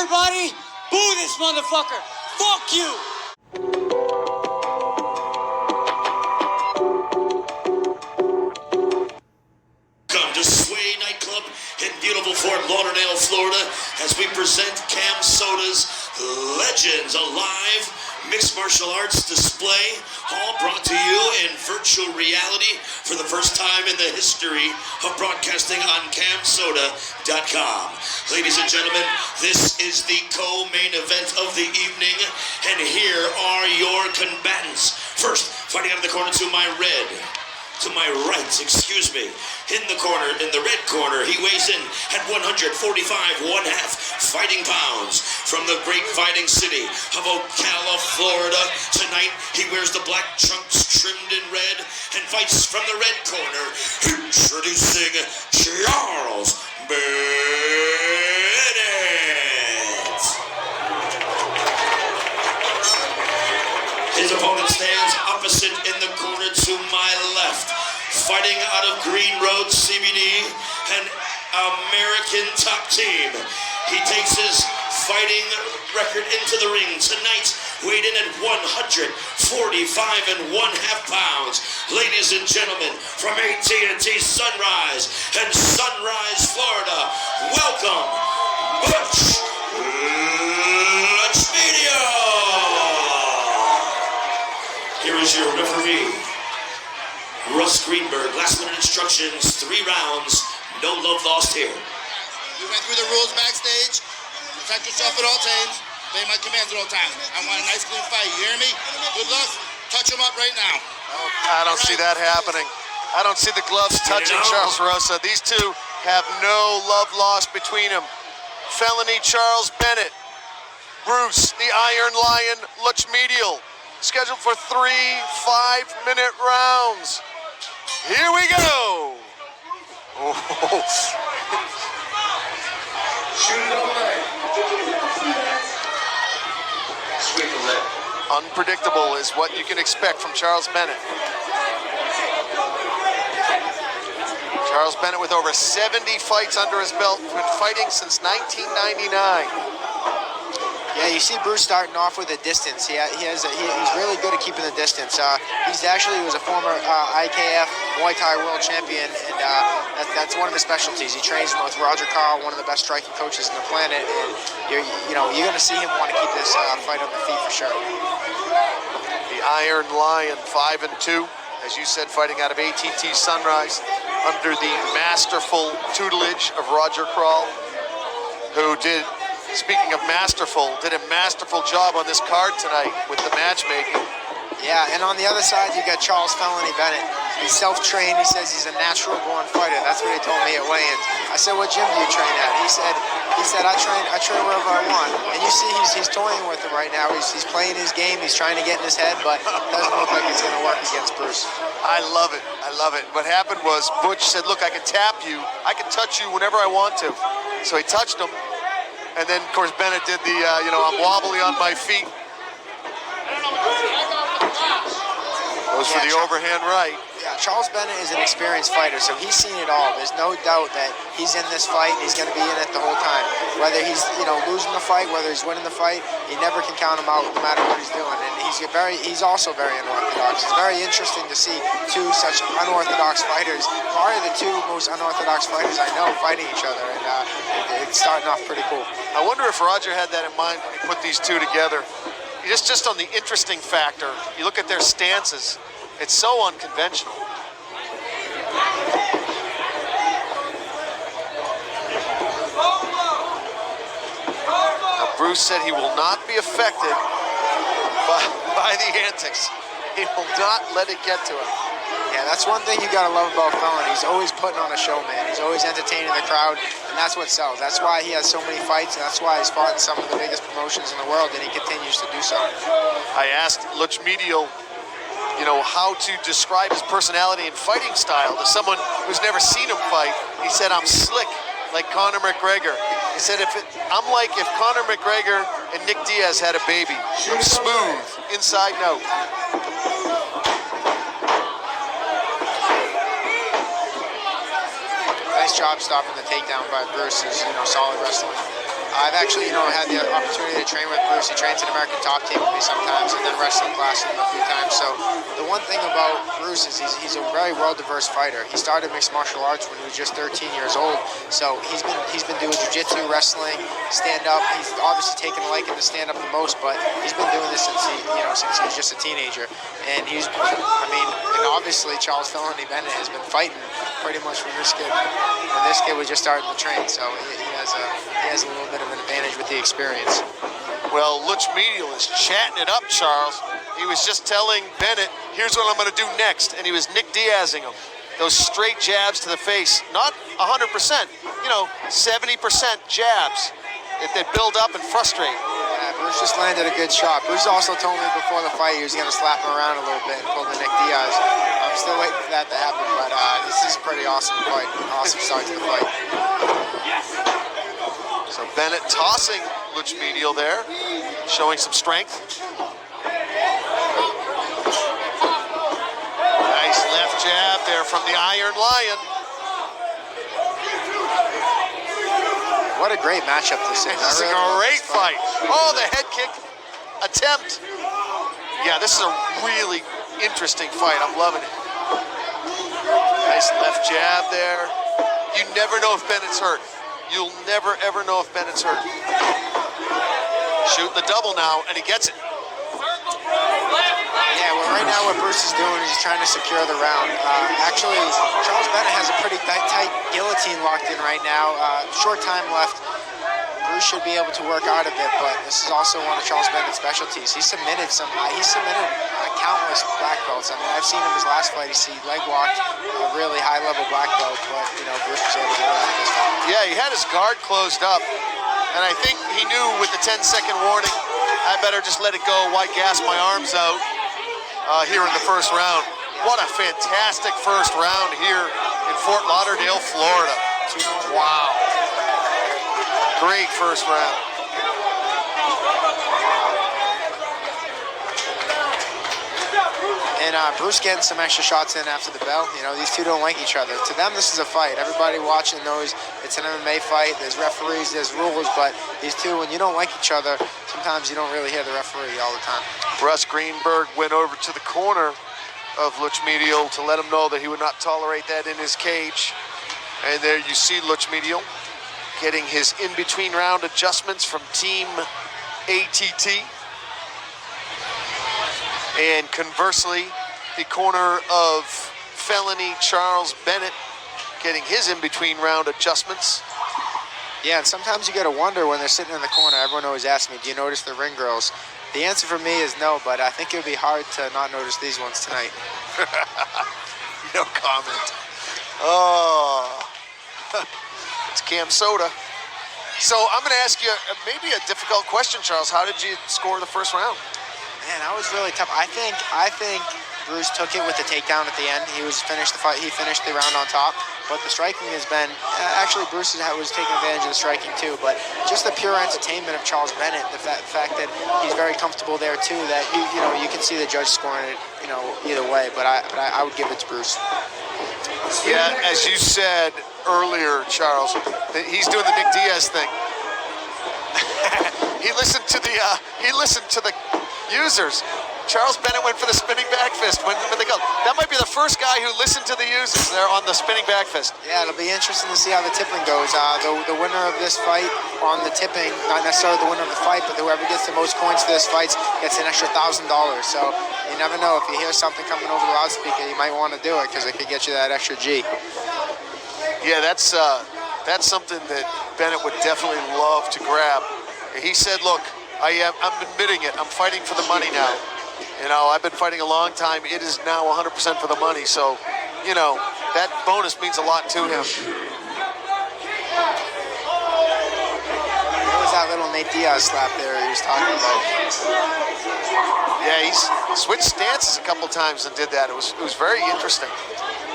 Everybody, boo this motherfucker. Fuck you. Come to Sway Nightclub in beautiful Fort Lauderdale, Florida, as we present Camsoda's Legends Alive Mixed Martial Arts display, all brought to you in virtual reality for the first time in the history of broadcasting on Camsoda.com. Ladies and gentlemen, this is the co-main event of the evening, and here are your combatants. First, fighting out of the corner to my right, in the corner, in the red corner, he weighs in at 145 1/2 fighting pounds from the great fighting city of Ocala, Florida. Tonight, he wears the black trunks trimmed in red and fights from the red corner, introducing Charles Bennett. His opponent stands opposite in the corner to my left. Fighting out of Green Road CBD, an American top team. He takes his fighting record into the ring tonight, weighed in at 145 1/2 pounds. Ladies and gentlemen, from AT&T Sunrise and Sunrise, Florida, welcome, Lutchmedial. Here is your referee, Russ Greenberg. Last minute instructions, 3 rounds, no love lost here. We went through the rules backstage. Protect yourself at all times. Obey my commands at all times. I want a nice clean fight. You hear me? Good luck. Touch him up right now. I don't see that happening. I don't see the gloves touching Charles Rosa. These two have no love lost between them. Felony Charles Bennett. Bruce, the Iron Lion, Lutchmedial. Scheduled for 3 5-minute rounds. Here we go. Oh. Unpredictable is what you can expect from Charles Bennett. Charles Bennett with over 70 fights under his belt, been fighting since 1999. Yeah, you see Bruce starting off with a distance. He's really good at keeping the distance. He was a former IKF Muay Thai world champion, and that's one of his specialties. He trains with Roger Carl, one of the best striking coaches on the planet, and you're going to see him want to keep this fight on the feet for sure. The Iron Lion, 5-2, as you said, fighting out of AT&T Sunrise under the masterful tutelage of Roger Carl, who did. Speaking of masterful, did a masterful job on this card tonight with the matchmaking. Yeah, and on the other side, you got Charles Felony Bennett. He's self-trained. He says he's a natural-born fighter. That's what he told me at weigh-ins. I said, "What gym do you train at?" He said, "I train wherever I want." And you see, he's toying with it right now. He's playing his game. He's trying to get in his head, but it doesn't look like it's going to work against Bruce. I love it. I love it. What happened was Butch said, "Look, I can tap you. I can touch you whenever I want to." So he touched him. And then, of course, Bennett did the, I'm wobbly on my feet. Goes for the overhand right. Yeah, Charles Bennett is an experienced fighter, so he's seen it all. There's no doubt that he's in this fight and he's going to be in it the whole time. Whether he's, losing the fight, whether he's winning the fight, you never can count him out no matter what he's doing. And he's also very unorthodox. It's very interesting to see two such unorthodox fighters, probably the two most unorthodox fighters I know, fighting each other, and it's starting off pretty cool. I wonder if Roger had that in mind when he put these two together. Just on the interesting factor, you look at their stances, it's so unconventional. Now, Bruce said he will not be affected by the antics. He will not let it get to him. Yeah, that's one thing you gotta love about Felony. He's always putting on a show, man. He's always entertaining the crowd, and that's what sells. That's why he has so many fights, and that's why he's fought in some of the biggest promotions in the world, and he continues to do so. I asked Lutchmedial, how to describe his personality and fighting style to someone who's never seen him fight. He said, "I'm slick, like Conor McGregor." He said, I'm like if Conor McGregor and Nick Diaz had a baby. I'm smooth, inside and out. Nice job stopping the takedown by Bruce. Solid wrestling. I've actually, had the opportunity to train with Bruce. He trains an American Top Team with me sometimes, and then wrestling class with him a few times. So the one thing about Bruce is he's a very well-diverse fighter. He started mixed martial arts when he was just 13 years old. So he's been doing jiu-jitsu, wrestling, stand-up. He's obviously taken a liking to stand-up the most, but he's been doing this since he was just a teenager. And and obviously Charles Felony Bennet has been fighting pretty much from this kid. And this kid was just starting to train, so he has a little bit of an advantage with the experience. Well, Lutchmedial is chatting it up, Charles. He was just telling Bennett, here's what I'm going to do next, and he was Nick Diazing him. Those straight jabs to the face, not 100%, 70% jabs that build up and frustrate. Yeah, Bruce just landed a good shot. Bruce also told me before the fight he was going to slap him around a little bit and pull the Nick Diaz. I'm still waiting for that to happen, but this is a pretty awesome fight. Awesome start to the fight. So Bennett tossing Lutchmedial there, showing some strength. Nice left jab there from the Iron Lion. What a great matchup this is. This is a great fight. Oh, the head kick attempt. Yeah, this is a really interesting fight. I'm loving it. Nice left jab there. You never know if Bennett's hurt. You'll never, ever know if Bennett's hurt. Shooting the double now, and he gets it. Yeah, well, right now what Bruce is doing, he's trying to secure the round. Actually, Charles Bennett has a pretty tight guillotine locked in right now. Short time left. Bruce should be able to work out of it, but this is also one of Charles Bennett's specialties. He submitted countless black belts. I mean, I've seen him his last fight. He leg walked a really high-level black belt, but Bruce was able to get out of this fight. Yeah, he had his guard closed up, and I think he knew with the 10-second warning, I better just let it go, why gas my arms out here in the first round. What a fantastic first round here in Fort Lauderdale, Florida. Wow. Great first round. And Bruce getting some extra shots in after the bell. These two don't like each other. To them, this is a fight. Everybody watching knows it's an MMA fight. There's referees, there's rules, but these two, when you don't like each other, sometimes you don't really hear the referee all the time. Russ Greenberg went over to the corner of Lutchmedial to let him know that he would not tolerate that in his cage. And there you see Lutchmedial getting his in-between round adjustments from Team ATT. And conversely, the corner of Felony Charles Bennett getting his in-between round adjustments. Yeah, and sometimes you got to wonder when they're sitting in the corner. Everyone always asks me, do you notice the ring girls? The answer for me is no, but I think it would be hard to not notice these ones tonight. No comment. Oh, it's Camsoda. So I'm going to ask you maybe a difficult question, Charles. How did you score the first round? Man, that was really tough. I think Bruce took it with the takedown at the end. He finished the fight. He finished the round on top. But the striking has been actually Bruce was taking advantage of the striking too. But just the pure entertainment of Charles Bennett, the fact that he's very comfortable there too. That you can see the judge scoring it either way. But I would give it to Bruce. Yeah, as you said earlier, Charles, that he's doing the Nick Diaz thing. He listened to the users. Charles Bennett went for the spinning back fist. When they go, that might be the first guy who listened to the users there on the spinning back fist. Yeah, it'll be interesting to see how the tipping goes. The winner of this fight on the tipping, not necessarily the winner of the fight, but whoever gets the most points for this fight gets an extra $1,000. So you never know, if you hear something coming over the loudspeaker, you might want to do it because it could get you that extra G. Yeah, that's something that Bennett would definitely love to grab. He said, look, I'm admitting it. I'm fighting for the money now. I've been fighting a long time. It is now 100% for the money. So, that bonus means a lot to him. There was that little Nate Diaz slap there he was talking about. Yeah, he's switched stances a couple times and did that. It was very interesting.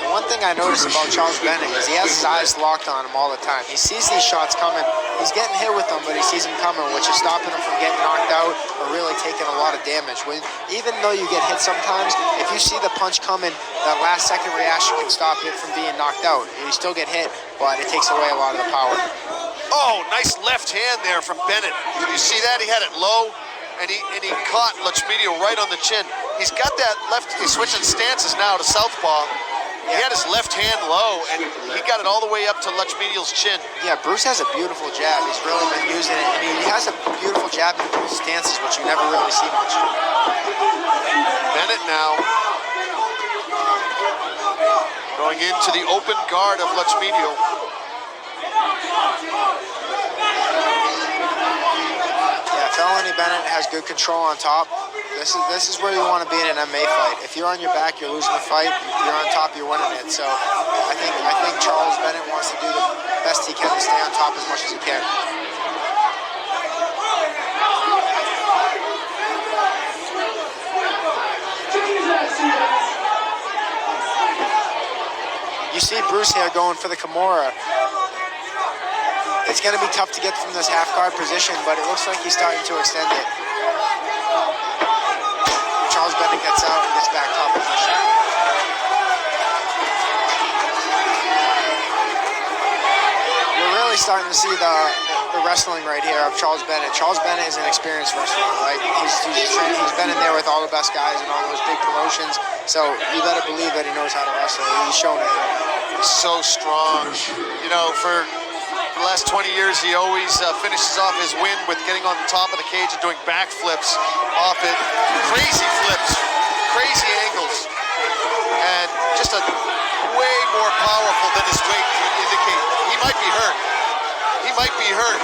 The one thing I noticed about Charles Bennett is he has his eyes locked on him all the time. He sees these shots coming. He's getting hit with them, but he sees them coming, which is stopping him from getting knocked out or really taking a lot of damage. Even though you get hit sometimes, if you see the punch coming, that last second reaction can stop it from being knocked out. You still get hit, but it takes away a lot of the power. Oh, Oh, nice left hand there from Bennet. You see that? He had it low, and he caught Lutchmedial right on the chin. He's got that left, he's switching stances now to southpaw. He had his left hand low, and he got it all the way up to Lutchmedial's chin. Yeah, Bruce has a beautiful jab. He's really been using it, and he has a beautiful jab in both stances, which you never really see much. Bennet now going into the open guard of Lutchmedial. Yeah, Felony Bennet has good control on top. This is where you want to be in an MMA fight. If you're on your back, you're losing the fight. If you're on top, you're winning it. So I think Charles Bennett wants to do the best he can to stay on top as much as he can. You see Bruce here going for the Kimura. It's going to be tough to get from this half guard position, but it looks like he's starting to extend it. Charles Bennett gets out and gets back top position. We're really starting to see the wrestling right here of Charles Bennett. Charles Bennett is an experienced wrestler, right? He's been in there with all the best guys and all those big promotions, so you better believe that he knows how to wrestle. He's shown it. He's so strong. You know, for the last 20 years, he always finishes off his win with getting on the top of the cage and doing backflips off it. Crazy flips, crazy angles, and just a way more powerful than his weight would indicate. He might be hurt. He might be hurt.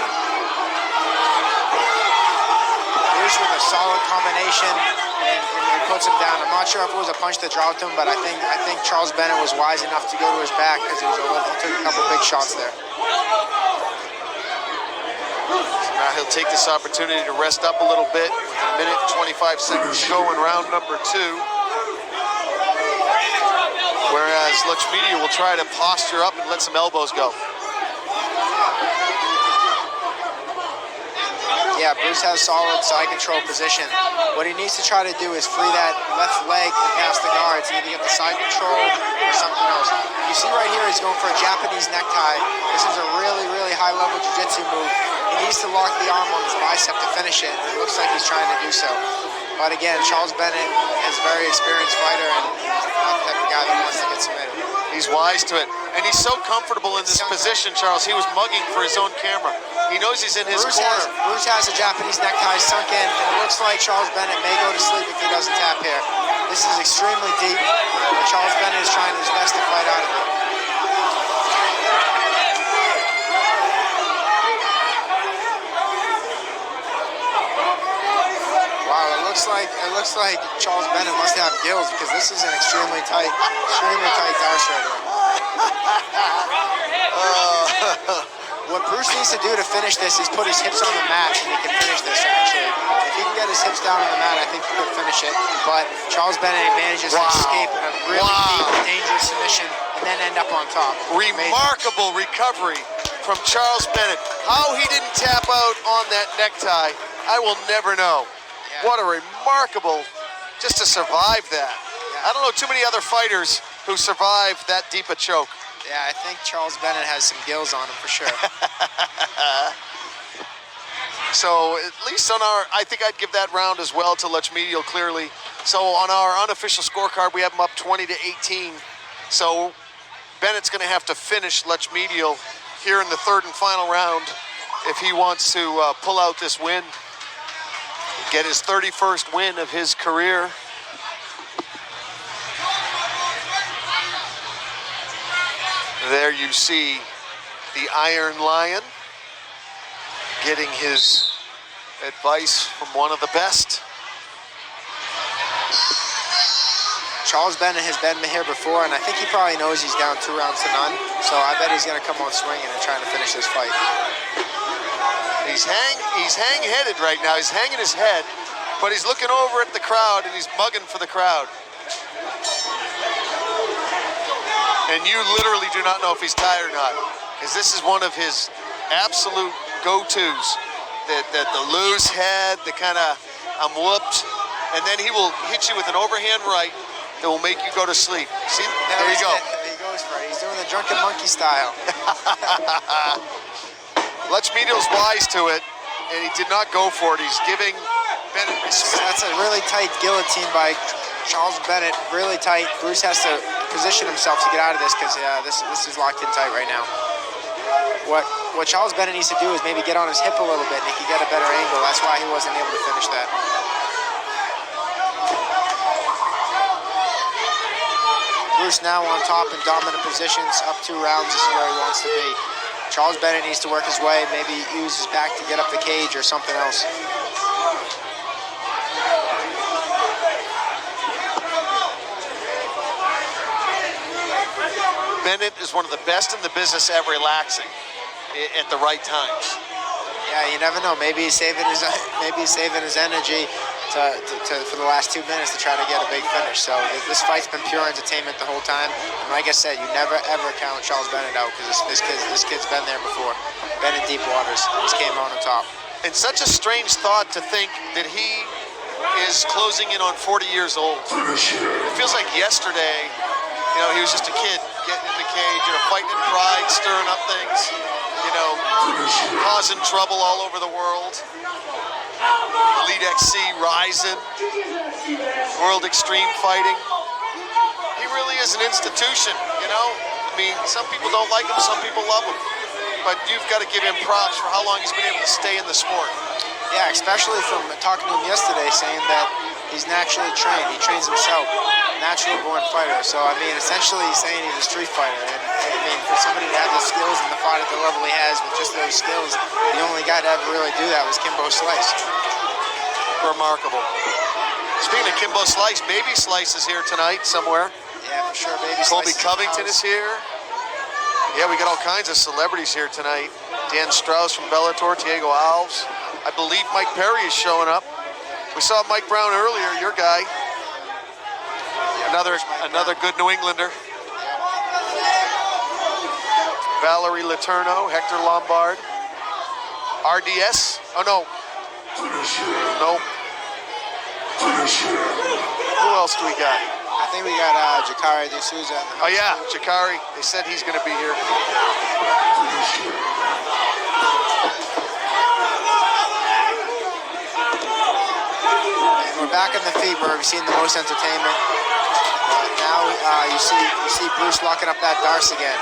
Bruce with a solid combination and puts him down. I'm not sure if it was a punch that dropped him, but I think Charles Bennett was wise enough to go to his back because he took a couple big shots there. Now he'll take this opportunity to rest up a little bit with a minute and 25 seconds to go in round number 2. Whereas Lutchmedial will try to posture up and let some elbows go. Yeah, Bruce has solid side control position. What he needs to try to do is free that left leg and pass the guards, either get the side control or something else. You see right here, he's going for a Japanese necktie. This is a really, really high-level jiu-jitsu move. He needs to lock the arm on his bicep to finish it, and it looks like he's trying to do so. But again, Charles Bennett is a very experienced fighter, and not the type of guy that wants to get submitted. He's wise to it. And he's so comfortable in this position, Charles. He was mugging for his own camera. He knows he's in his corner. Bruce has a Japanese necktie sunk in, and it looks like Charles Bennett may go to sleep if he doesn't tap here. This is extremely deep, and Charles Bennett is trying his best to fight out of it. Wow, it looks like Charles Bennett must have gills because this is an extremely tight darce right here. What Bruce needs to do to finish this is put his hips on the mat, and he can finish this, actually. If he can get his hips down on the mat, I think he could finish it. But Charles Bennett manages to escape in a really deep, dangerous submission and then end up on top. Remarkable recovery from Charles Bennett. How he didn't tap out on that necktie, I will never know. Yeah. What a remarkable, just to survive that. Yeah. I don't know too many other fighters who survive that deep a choke. Yeah, I think Charles Bennett has some gills on him for sure. So at least on our, I think I'd give that round as well to Lutchmedial clearly. So on our unofficial scorecard, we have him up 20-18. So Bennett's going to have to finish Lutchmedial here in the third and final round if he wants to pull out this win, get his 31st win of his career. There you see the Iron Lion getting his advice from one of the best. Charles Bennett has been here before, and I think he probably knows he's down 2 rounds to none. So I bet he's going to come on swinging and trying to finish this fight. He's hang-headed right now. He's hanging his head, but he's looking over at the crowd and he's mugging for the crowd. And you literally do not know if he's tired or not, because this is one of his absolute go-tos. The loose head, the kind of I'm whooped, and then he will hit you with an overhand right that will make you go to sleep. See, there you go. He goes for it. He's doing the drunken monkey style. Lutchmedial's wise to it, and he did not go for it. He's giving Bennet respect. That's a really tight guillotine by Charles Bennett, really tight. Bruce has to position himself to get out of this because this is locked in tight right now. What Charles Bennett needs to do is maybe get on his hip a little bit and he can get a better angle. That's why he wasn't able to finish that. Bruce now on top in dominant positions, up 2 rounds. This is where he wants to be. Charles Bennett needs to work his way, maybe use his back to get up the cage or something else. Bennet is one of the best in the business at relaxing at the right times. Yeah, you never know. Maybe he's saving his energy for the last 2 minutes to try to get a big finish. So this fight's been pure entertainment the whole time. And like I said, you never ever count Charles Bennett out because this kid's been there before. Been in deep waters. Just came on top. And such a strange thought to think that he is closing in on 40 years old. It feels like yesterday, he was just a kid getting in the cage, fighting in pride, stirring up things, causing trouble all over the world. Elite XC rising, World Extreme Fighting. He really is an institution, I mean, some people don't like him, some people love him. But you've got to give him props for how long he's been able to stay in the sport. Yeah, especially from talking to him yesterday, saying that he's naturally trained. He trains himself, naturally born fighter. So, I mean, essentially he's saying he's a street fighter. And, I mean, for somebody to have the skills and the fight at the level he has with just those skills, the only guy to ever really do that was Kimbo Slice. Remarkable. Speaking of Kimbo Slice, Baby Slice is here tonight somewhere. Yeah, for sure. Baby Colby Slice Covington is here. Yeah, we got all kinds of celebrities here tonight. Dan Strauss from Bellator, Diego Alves. I believe Mike Perry is showing up. We saw Mike Brown earlier, your guy. Another good New Englander. Valerie Letourneau, Hector Lombard. RDS? Oh, no. No. Who else do we got? I think we got Jacare De Souza. Oh, yeah, Jacare. They said he's going to be here. And we're back on the feet where we've seen the most entertainment. Now you see Bruce locking up that Darce again.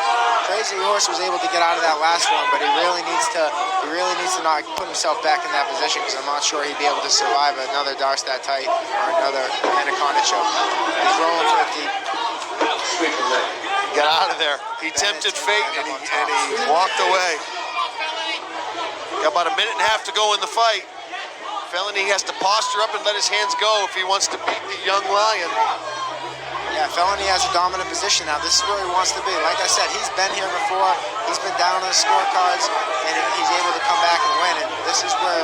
Crazy Horse was able to get out of that last one, but he really needs to not put himself back in that position because I'm not sure he'd be able to survive another Darce that tight or another Anaconda choke. He's rolling for it deep. Got out of there. He tempted fate and he walked away. Got about a minute and a half to go in the fight. Felony has to posture up and let his hands go if he wants to beat the young lion. Yeah, Felony has a dominant position now. This is where he wants to be. Like I said, he's been here before. He's been down on the scorecards, and he's able to come back and win. And this is where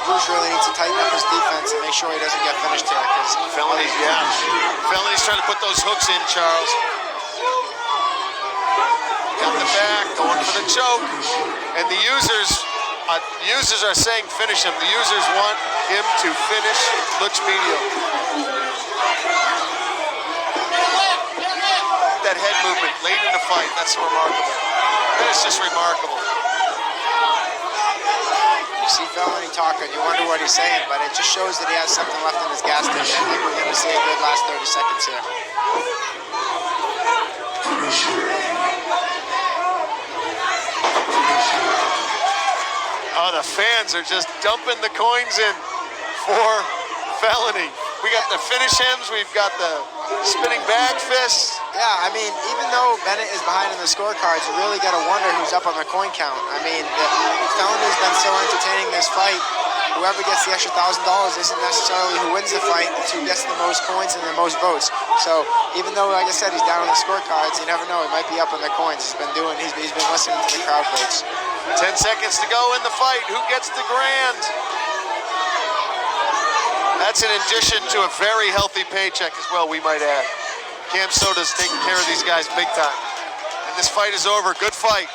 Bruce really needs to tighten up his defense and make sure he doesn't get finished here. Because Felony's trying to put those hooks in, Charles. Got the back, going for the choke, and the users are saying finish him. The users want him to finish Lutchmedial. That head movement late in the fight, that's remarkable. That is just remarkable. You see Felony talking, you wonder what he's saying, but it just shows that he has something left in his gas tank. I think we're going to see a good last 30 seconds here. Oh, the fans are just dumping the coins in for Felony. We got the finish hims, we've got the spinning bag fists. Yeah, I mean, even though Bennett is behind in the scorecards, you really got to wonder who's up on the coin count. I mean, Felony's been so entertaining this fight. Whoever gets the extra $1,000 isn't necessarily who wins the fight, it's who gets the most coins and the most votes. So even though, like I said, he's down on the scorecards, you never know, he might be up on the coins. He's been listening to the crowd votes. 10 seconds to go in the fight. Who gets the grand? That's in addition to a very healthy paycheck as well, we might add. Camsoda's taking care of these guys big time. And this fight is over. Good fight.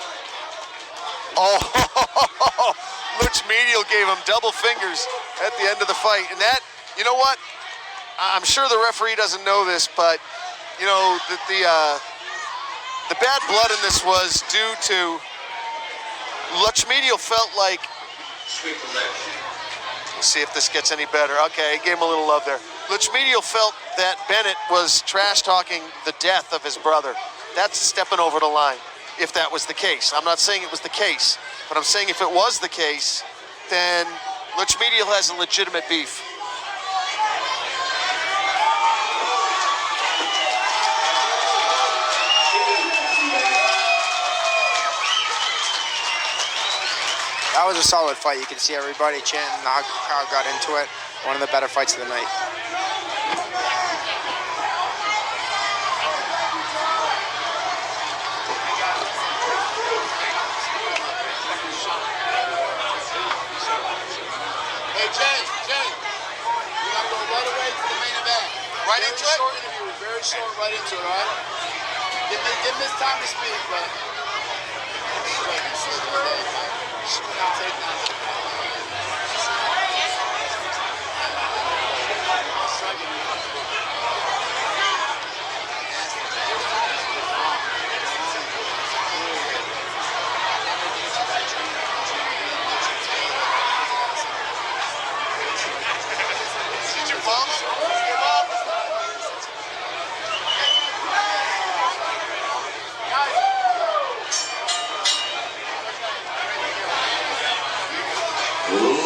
Oh, Lutchmedial gave him double fingers at the end of the fight. And that, you know what? I'm sure the referee doesn't know this, but, you know, the bad blood in this was due to Lutchmedial felt like, let's see if this gets any better. Okay, gave him a little love there. Lutchmedial felt that Bennet was trash-talking the death of his brother. That's stepping over the line, if that was the case. I'm not saying it was the case, but I'm saying if it was the case, then Lutchmedial has a legitimate beef. That was a solid fight. You can see everybody chanting, the crowd got into it. One of the better fights of the night. Hey, Jay, we're gonna go right away to the main event. Right into it? Short interview, very short, right into it, all right? Give me this time to speak, but...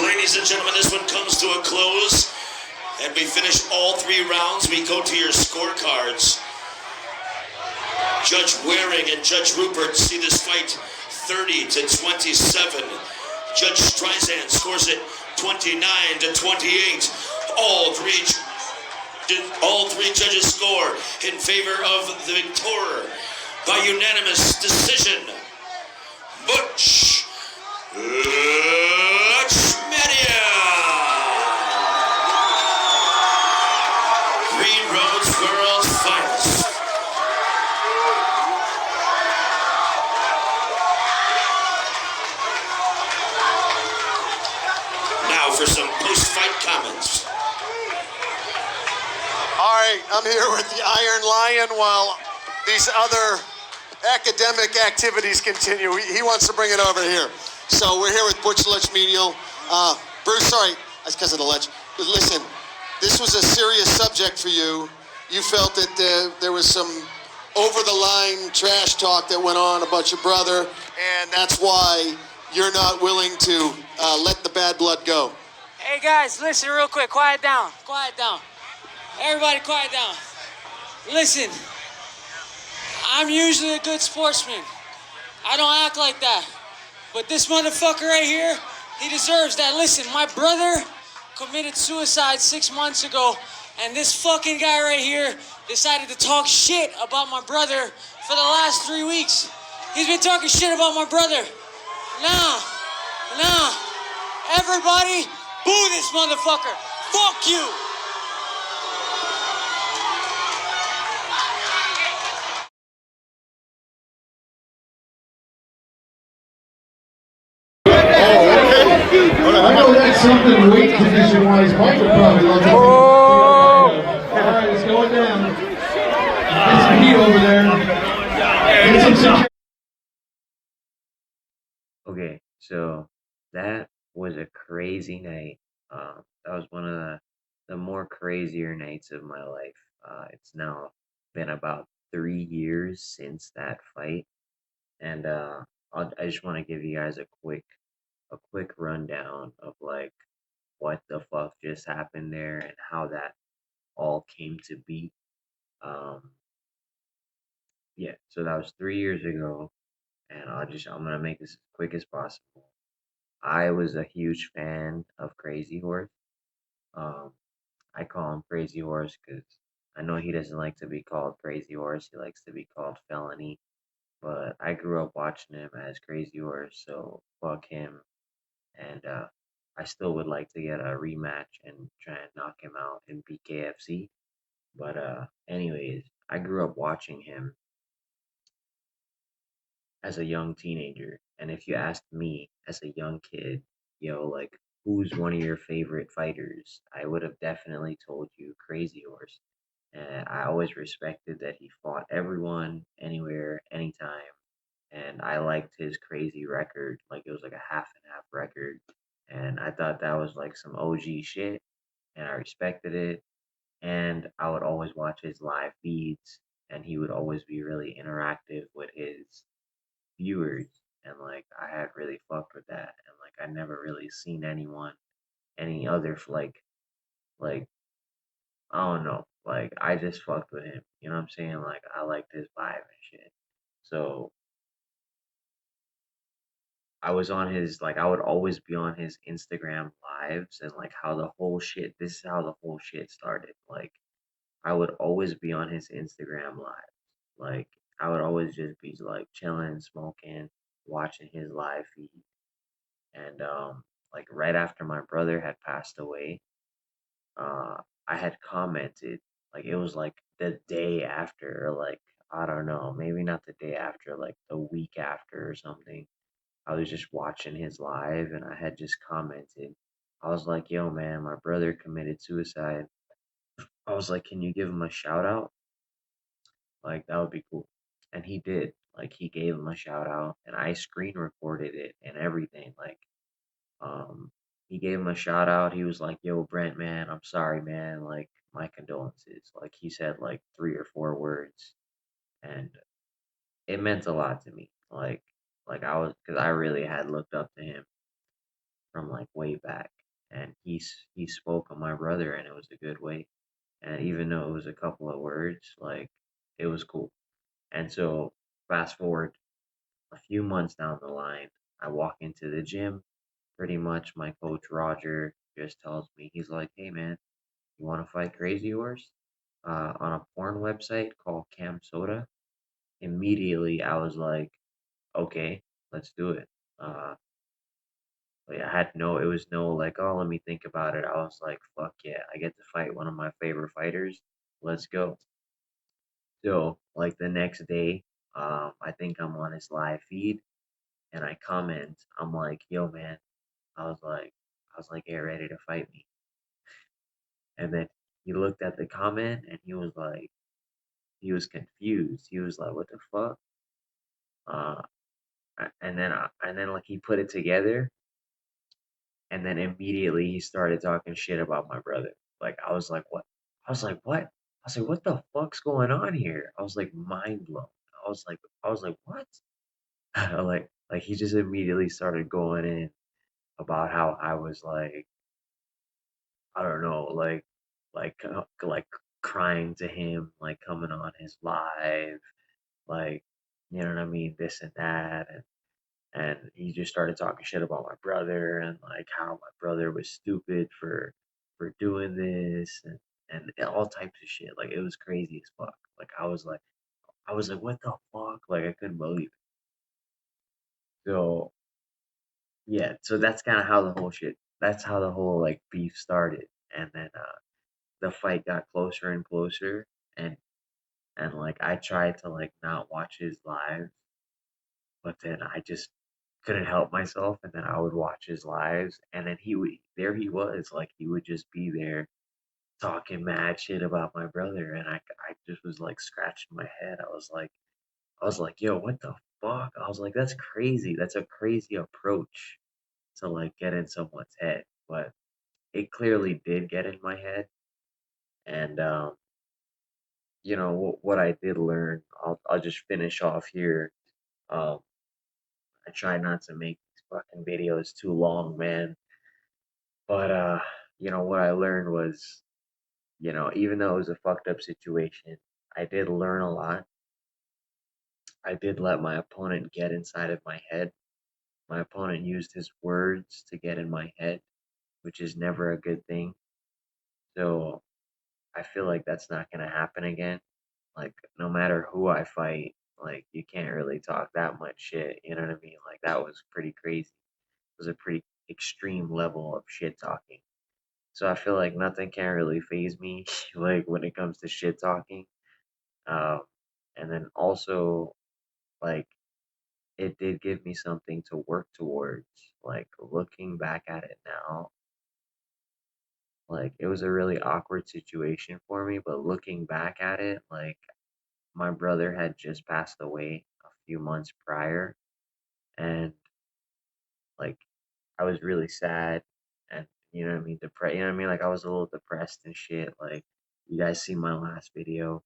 Ladies and gentlemen, this one comes to a close, and we finish all 3 rounds. We go to your scorecards. Judge Waring and Judge Rupert see this fight 30-27. Judge Streisand scores it 29-28. All three judges score in favor of the victor by unanimous decision. Butch Lutchmedial. Green Road's world's finest. Now for some post-fight comments. All right, I'm here with the Iron Lion while these other academic activities continue. He wants to bring it over here. So we're here with Butch Lutchmedial. Bruce, sorry, that's because of the Lutch. But listen, this was a serious subject for you. You felt that there was some over-the-line trash talk that went on about your brother, and that's why you're not willing to let the bad blood go. Hey guys, listen real quick. Quiet down. Quiet down. Everybody quiet down. Listen, I'm usually a good sportsman. I don't act like that. But this motherfucker right here, he deserves that. Listen, my brother committed suicide 6 months ago, and this fucking guy right here decided to talk shit about my brother for the last 3 weeks. He's been talking shit about my brother. Nah. Everybody, boo this motherfucker. Fuck you. I know that's something weight condition-wise Mike would probably love to see. All right, it's going down. Get some heat over there. Get some security. Okay, so that was a crazy night. That was one of the more crazier nights of my life. It's now been about 3 years since that fight, and I just want to give you guys a quick rundown of like what the fuck just happened there and how that all came to be. Yeah, so that was 3 years ago, and I'm gonna make this as quick as possible. I was a huge fan of Crazy Horse. I call him Crazy Horse because I know he doesn't like to be called Crazy Horse. He likes to be called Felony. But I grew up watching him as Crazy Horse, so fuck him. And I still would like to get a rematch and try and knock him out in BKFC. But anyways, I grew up watching him as a young teenager. And if you asked me as a young kid, like, who's one of your favorite fighters, I would have definitely told you Crazy Horse. And I always respected that he fought everyone, anywhere, anytime. and I liked his crazy record. Like it was like a half and half record, and I thought that was like some OG shit, and I respected it. And I would always watch his live feeds, and he would always be really interactive with his viewers, and like I had really fucked with that, and like I never really seen any other like I don't know, like I just fucked with him. You know what I'm saying? Like I liked his vibe and shit. So I was on his like I would always be on his Instagram lives, and like how the whole shit this is how the whole shit started. Like I would always be on his Instagram live. Like I would always just be like chilling, smoking, watching his live feed. And like right after my brother had passed away, uh I had commented, like it was like the day after, or like I don't know, maybe not the day after, like the week after or something. I was just watching his live, and I had just commented. I was like, yo, man, my brother committed suicide. I was like, can you give him a shout out? Like, that would be cool. And he did. Like, he gave him a shout out, and I screen recorded it and everything. Like, he gave him a shout out. He was like, yo, Brent, man, I'm sorry, man. Like, my condolences. Like, he said like 3 or 4 words, and it meant a lot to me. Like I was, because I really had looked up to him from like way back, and he spoke on my brother, and it was a good way. And even though it was a couple of words, like it was cool. And so fast forward a few months down the line, I walk into the gym. Pretty much, my coach Roger just tells me, he's like, "Hey man, you want to fight Crazy Horse on a porn website called Camsoda?" Immediately, I was like, "Okay, let's do it." Uh, Like I had no, it was no like, oh, let me think about it. I was like, fuck yeah, I get to fight one of my favorite fighters. Let's go. So like the next day, I think I'm on his live feed, and I comment, I'm like, yo man, I was like, get ready to fight me. And then he looked at the comment, and he was like, he was confused. He was like, what the fuck? Uh, and then like he put it together, and then immediately he started talking shit about my brother. Like I was like, what? I was like, what? I was like, what the fuck's going on here? I was like mind blown. I was like, what? Like he just immediately started going in about how I was like, I don't know, like crying to him, like coming on his live, like you know what I mean, this and that, and he just started talking shit about my brother, and like how my brother was stupid for doing this, and all types of shit. Like it was crazy as fuck. Like I was like, what the fuck? Like I couldn't believe it. So yeah, so that's kind of how the whole shit. That's how the whole like beef started, and then the fight got closer and closer, and like I tried to like not watch his live, but then I just couldn't help myself, and then I would watch his lives, and then he was, like, he would just be there talking mad shit about my brother, and I just was, like, scratching my head. I was like, "Yo, what the fuck?" I was like, "That's crazy. That's a crazy approach to, like, get in someone's head," but it clearly did get in my head, and, what I did learn, I'll just finish off here. um I try not to make these fucking videos too long, man. But what I learned was, even though it was a fucked up situation, I did learn a lot. I did let my opponent get inside of my head. My opponent used his words to get in my head, which is never a good thing. So I feel like that's not gonna happen again. Like no matter who I fight, like you can't really talk that much shit. You know what I mean? Like that was pretty crazy. It was a pretty extreme level of shit talking. So I feel like nothing can really phase me, like when it comes to shit talking. Um, and then also, like, it did give me something to work towards. Like, looking back at it now, like, it was a really awkward situation for me, but looking back at it, like, my brother had just passed away a few months prior, and like I was really sad, and you know what I mean, depressed. You know what I mean? Like I was a little depressed and shit. Like you guys see my last video.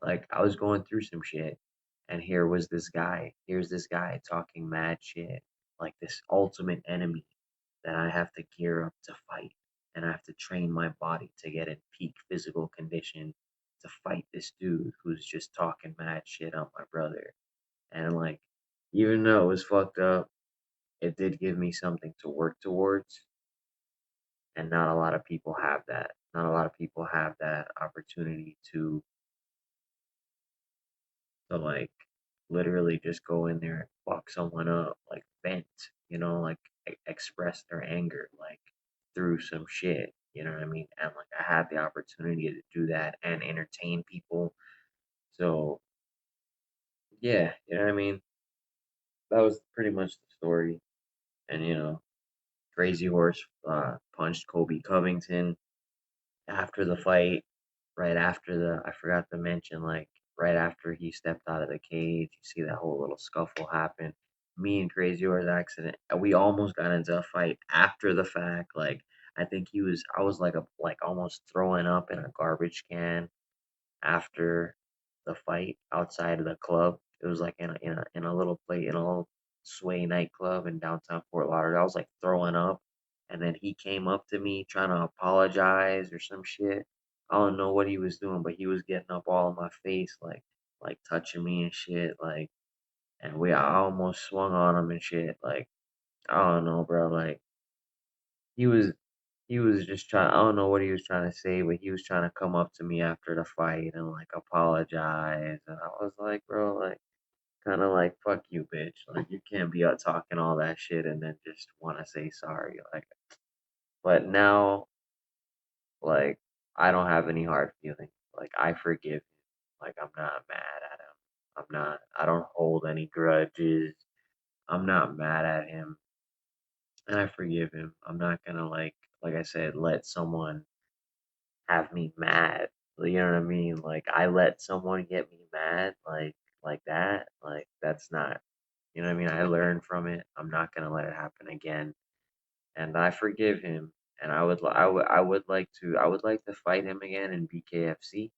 Like I was going through some shit, and here was this guy. Here's this guy talking mad shit, like this ultimate enemy that I have to gear up to fight, and I have to train my body to get in peak physical condition to fight this dude who's just talking mad shit on my brother. And like, even though it was fucked up, it did give me something to work towards, and not a lot of people have that. Not a lot of people have that opportunity to like literally just go in there and fuck someone up, like vent, you know, like express their anger, like through some shit, you know what I mean? And like I had the opportunity to do that and entertain people. So yeah, you know what I mean? That was pretty much the story. And you know, Crazy Horse punched Colby Covington after the fight, right after I forgot to mention, like, right after he stepped out of the cage, you see that whole little scuffle happen. Me and Crazy Horse accident, we almost got into a fight after the fact. Like, I was like almost throwing up in a garbage can after the fight outside of the club. It was like in a little play in a little sway nightclub in downtown Fort Lauderdale. I was like throwing up, and then he came up to me trying to apologize or some shit. I don't know what he was doing, but he was getting up all in my face, like touching me and shit, like, and I almost swung on him and shit, like, I don't know, bro, like he was he was just trying. I don't know what he was trying to say, but he was trying to come up to me after the fight and like apologize. And I was like, bro, like kind of like fuck you, bitch. Like you can't be out talking all that shit and then just want to say sorry. Like, but now, like I don't have any hard feelings. Like I forgive him. Like I'm not mad at him. I'm not. I don't hold any grudges. I'm not mad at him, and I forgive him. I'm not gonna like I said, let someone have me mad. You know what I mean? Like I let someone get me mad like that. Like that's not, you know what I mean? I learned from it. I'm not gonna let it happen again. And I forgive him. And I would like to fight him again in BKFC.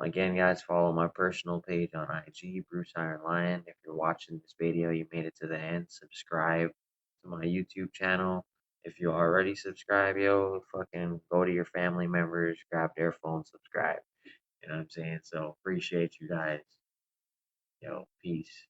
Again, guys, follow my personal page on IG, Bruce Iron Lion. If you're watching this video, you made it to the end. Subscribe to my YouTube channel. If you already subscribe, yo, fucking go to your family members, grab their phone, subscribe. You know what I'm saying? So appreciate you guys. Yo, peace.